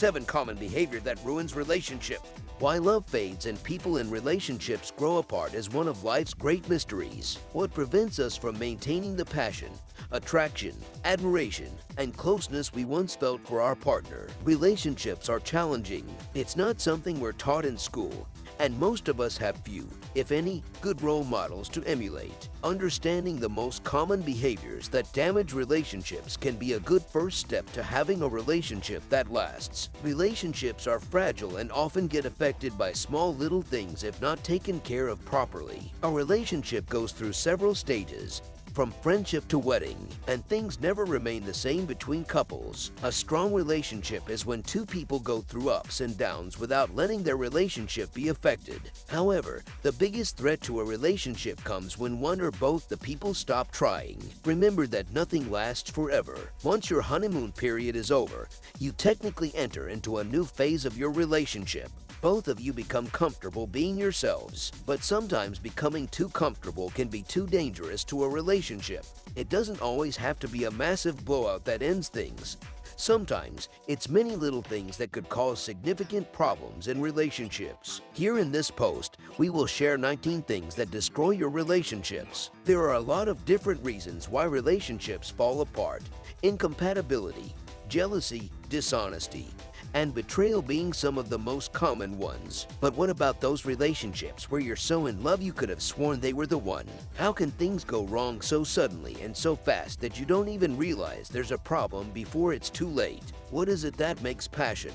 7 common behavior that ruins relationship. Why love fades and people in relationships grow apart is one of life's great mysteries. What prevents us from maintaining the passion, attraction, admiration, and closeness we once felt for our partner? Relationships are challenging. It's not something we're taught in school, and most of us have few, if any, good role models to emulate. Understanding the most common behaviors that damage relationships can be a good first step to having a relationship that lasts. Relationships are fragile and often get affected by small little things if not taken care of properly. A relationship goes through several stages, from friendship to wedding, and things never remain the same between couples. A strong relationship is when two people go through ups and downs without letting their relationship be affected. However, the biggest threat to a relationship comes when one or both the people stop trying. Remember that nothing lasts forever. Once your honeymoon period is over, you technically enter into a new phase of your relationship. Both of you become comfortable being yourselves, but sometimes becoming too comfortable can be too dangerous to a relationship. It doesn't always have to be a massive blowout that ends things. Sometimes, it's many little things that could cause significant problems in relationships. Here in this post, we will share 19 things that destroy your relationships. There are a lot of different reasons why relationships fall apart. Incompatibility, jealousy, dishonesty, and betrayal being some of the most common ones. But what about those relationships where you're so in love you could have sworn they were the one? How can things go wrong so suddenly and so fast that you don't even realize there's a problem before it's too late? What is it that makes passion,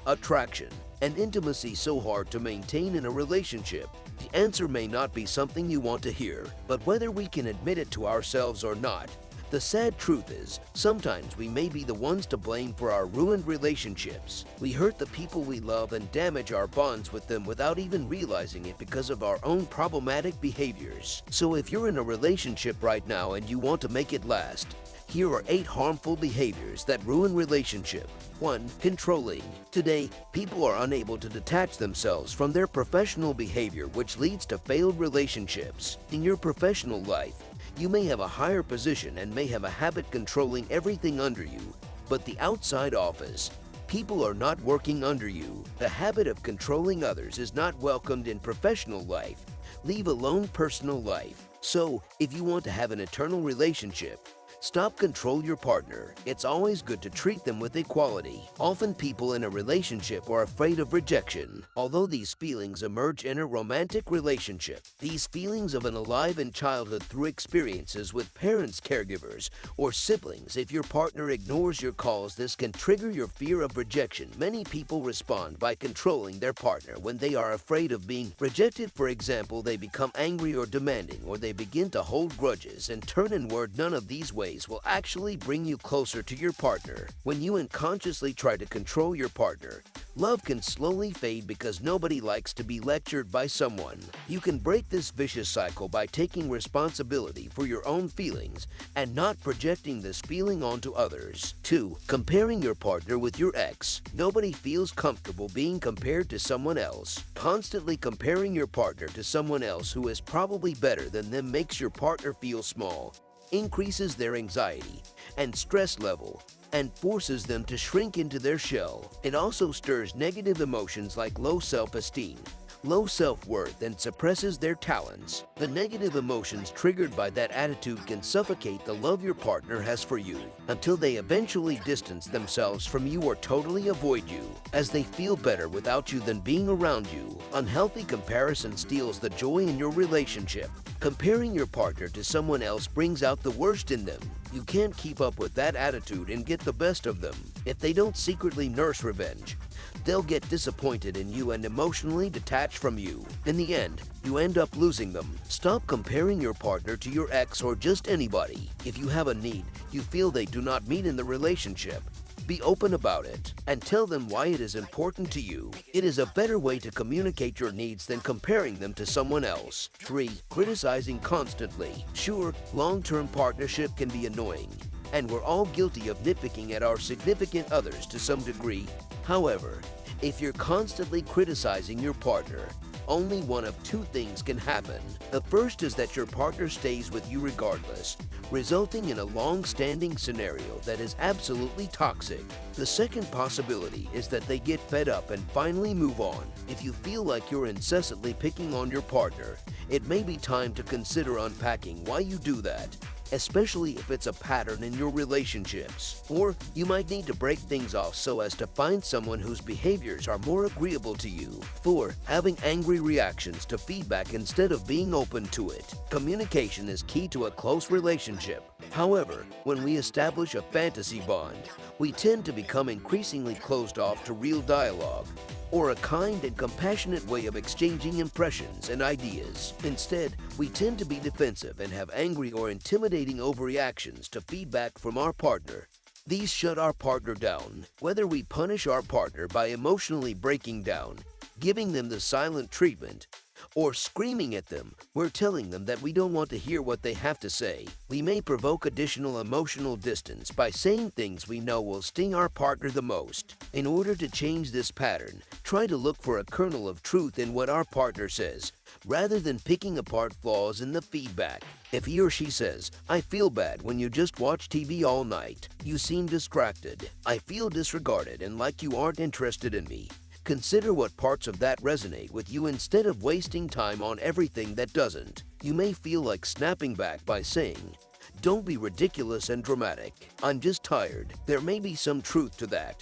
attraction, and intimacy so hard to maintain in a relationship? The answer may not be something you want to hear, but whether we can admit it to ourselves or not, the sad truth is, sometimes we may be the ones to blame for our ruined relationships. We hurt the people we love and damage our bonds with them without even realizing it because of our own problematic behaviors. So if you're in a relationship right now and you want to make it last, here are 8 harmful behaviors that ruin relationship. 1. Controlling. Today, people are unable to detach themselves from their professional behavior, which leads to failed relationships. In your professional life, you may have a higher position and may have a habit controlling everything under you, but the outside office, people are not working under you. The habit of controlling others is not welcomed in professional life, leave alone personal life. So, if you want to have an eternal relationship, stop control your partner. It's always good to treat them with equality. Often people in a relationship are afraid of rejection. Although these feelings emerge in a romantic relationship, these feelings of an alive in childhood through experiences with parents, caregivers, or siblings. If your partner ignores your calls, this can trigger your fear of rejection. Many people respond by controlling their partner when they are afraid of being rejected. For example, they become angry or demanding, or they begin to hold grudges and turn inward. None of these ways will actually bring you closer to your partner. When you unconsciously try to control your partner, love can slowly fade because nobody likes to be lectured by someone. You can break this vicious cycle by taking responsibility for your own feelings and not projecting this feeling onto others. 2. Comparing your partner with your ex. Nobody feels comfortable being compared to someone else. Constantly comparing your partner to someone else who is probably better than them makes your partner feel small, increases their anxiety and stress level, and forces them to shrink into their shell. It also stirs negative emotions like low self-esteem, low self-worth, and suppresses their talents. The negative emotions triggered by that attitude can suffocate the love your partner has for you until they eventually distance themselves from you or totally avoid you, as they feel better without you than being around you. Unhealthy comparison steals the joy in your relationship. Comparing your partner to someone else brings out the worst in them. You can't keep up with that attitude and get the best of them. If they don't secretly nurse revenge, they'll get disappointed in you and emotionally detached from you. In the end, you end up losing them. Stop comparing your partner to your ex or just anybody. If you have a need you feel they do not meet in the relationship, be open about it and tell them why it is important to you. It is a better way to communicate your needs than comparing them to someone else. 3. Criticizing constantly. Sure, long-term partnership can be annoying, and we're all guilty of nitpicking at our significant others to some degree. However, if you're constantly criticizing your partner, only one of two things can happen. The first is that your partner stays with you regardless, resulting in a long-standing scenario that is absolutely toxic. The second possibility is that they get fed up and finally move on. If you feel like you're incessantly picking on your partner, it may be time to consider unpacking why you do that, especially if it's a pattern in your relationships. Or you might need to break things off so as to find someone whose behaviors are more agreeable to you. 4. Having angry reactions to feedback instead of being open to it. Communication is key to a close relationship. However, when we establish a fantasy bond, we tend to become increasingly closed off to real dialogue, or a kind and compassionate way of exchanging impressions and ideas. Instead, we tend to be defensive and have angry or intimidating overreactions to feedback from our partner. These shut our partner down. Whether we punish our partner by emotionally breaking down, giving them the silent treatment, or screaming at them, we're telling them that we don't want to hear what they have to say. We may provoke additional emotional distance by saying things we know will sting our partner the most. In order to change this pattern, try to look for a kernel of truth in what our partner says, rather than picking apart flaws in the feedback. If he or she says, "I feel bad when you just watch TV all night. You seem distracted. I feel disregarded and like you aren't interested in me," consider what parts of that resonate with you instead of wasting time on everything that doesn't. You may feel like snapping back by saying, "Don't be ridiculous and dramatic. I'm just tired." There may be some truth to that,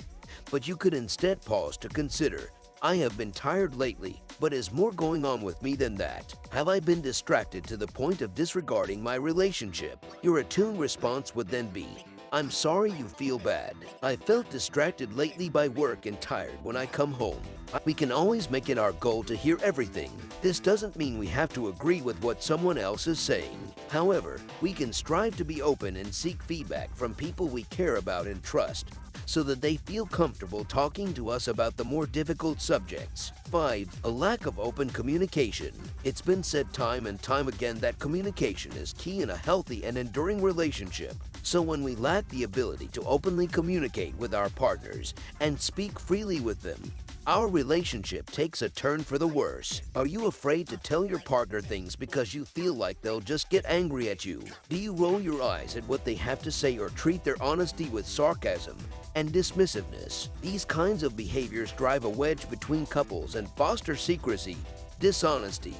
but you could instead pause to consider, "I have been tired lately, but is more going on with me than that? Have I been distracted to the point of disregarding my relationship?" Your attuned response would then be, "I'm sorry you feel bad. I felt distracted lately by work and tired when I come home." We can always make it our goal to hear everything. This doesn't mean we have to agree with what someone else is saying. However, we can strive to be open and seek feedback from people we care about and trust, so that they feel comfortable talking to us about the more difficult subjects. 5. A lack of open communication. It's been said time and time again that communication is key in a healthy and enduring relationship. So when we lack the ability to openly communicate with our partners and speak freely with them, our relationship takes a turn for the worse. Are you afraid to tell your partner things because you feel like they'll just get angry at you? Do you roll your eyes at what they have to say or treat their honesty with sarcasm and dismissiveness? These kinds of behaviors drive a wedge between couples and foster secrecy, dishonesty,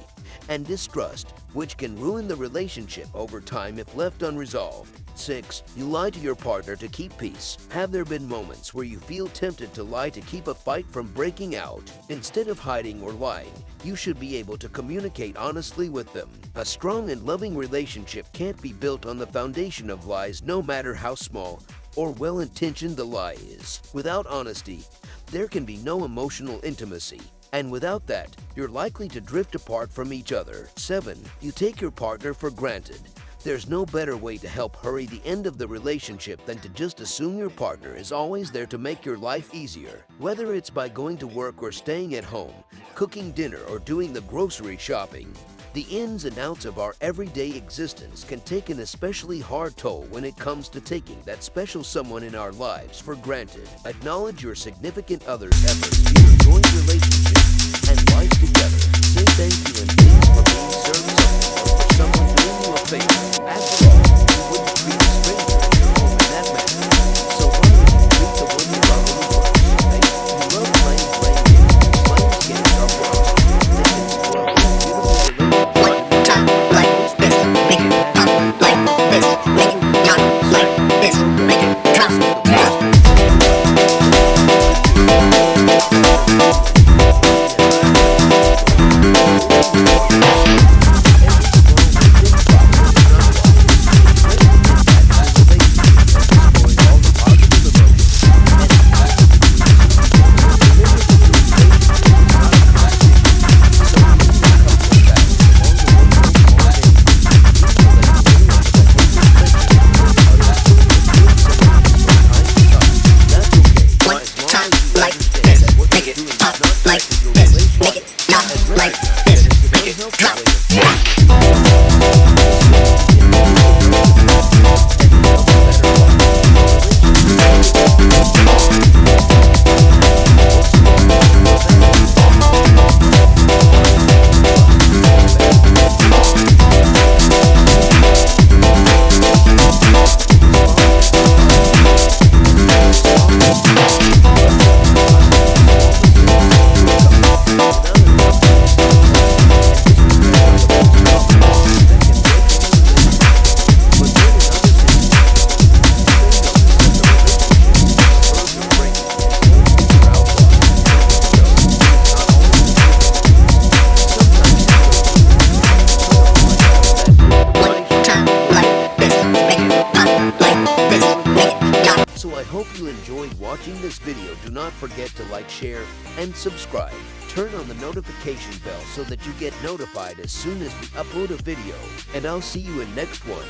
and distrust, which can ruin the relationship over time if left unresolved. 6. You lie to your partner to keep peace. Have there been moments where you feel tempted to lie to keep a fight from breaking out? Instead of hiding or lying, you should be able to communicate honestly with them. A strong and loving relationship can't be built on the foundation of lies, no matter how small or well-intentioned the lie is. Without honesty, there can be no emotional intimacy. And without that, you're likely to drift apart from each other. 7. You take your partner for granted. There's no better way to help hurry the end of the relationship than to just assume your partner is always there to make your life easier. Whether it's by going to work or staying at home, cooking dinner or doing the grocery shopping, the ins and outs of our everyday existence can take an especially hard toll when it comes to taking that special someone in our lives for granted. Acknowledge your significant other's efforts to enjoy relationship and life together. Say thank you and thanks for being serviceable or for someone doing you a favor. After all, you wouldn't treat a stranger in your home in that manner. So why would you treat the one you love any worse, right? You love playing games. Playing games are worse. They can spoil a beautiful relationship. One time like this, make it pop like this, make it not like this, make it drop. this video, do not forget to like, share, and subscribe. Turn on the notification bell so that you get notified as soon as we upload a video. And I'll see you in next one.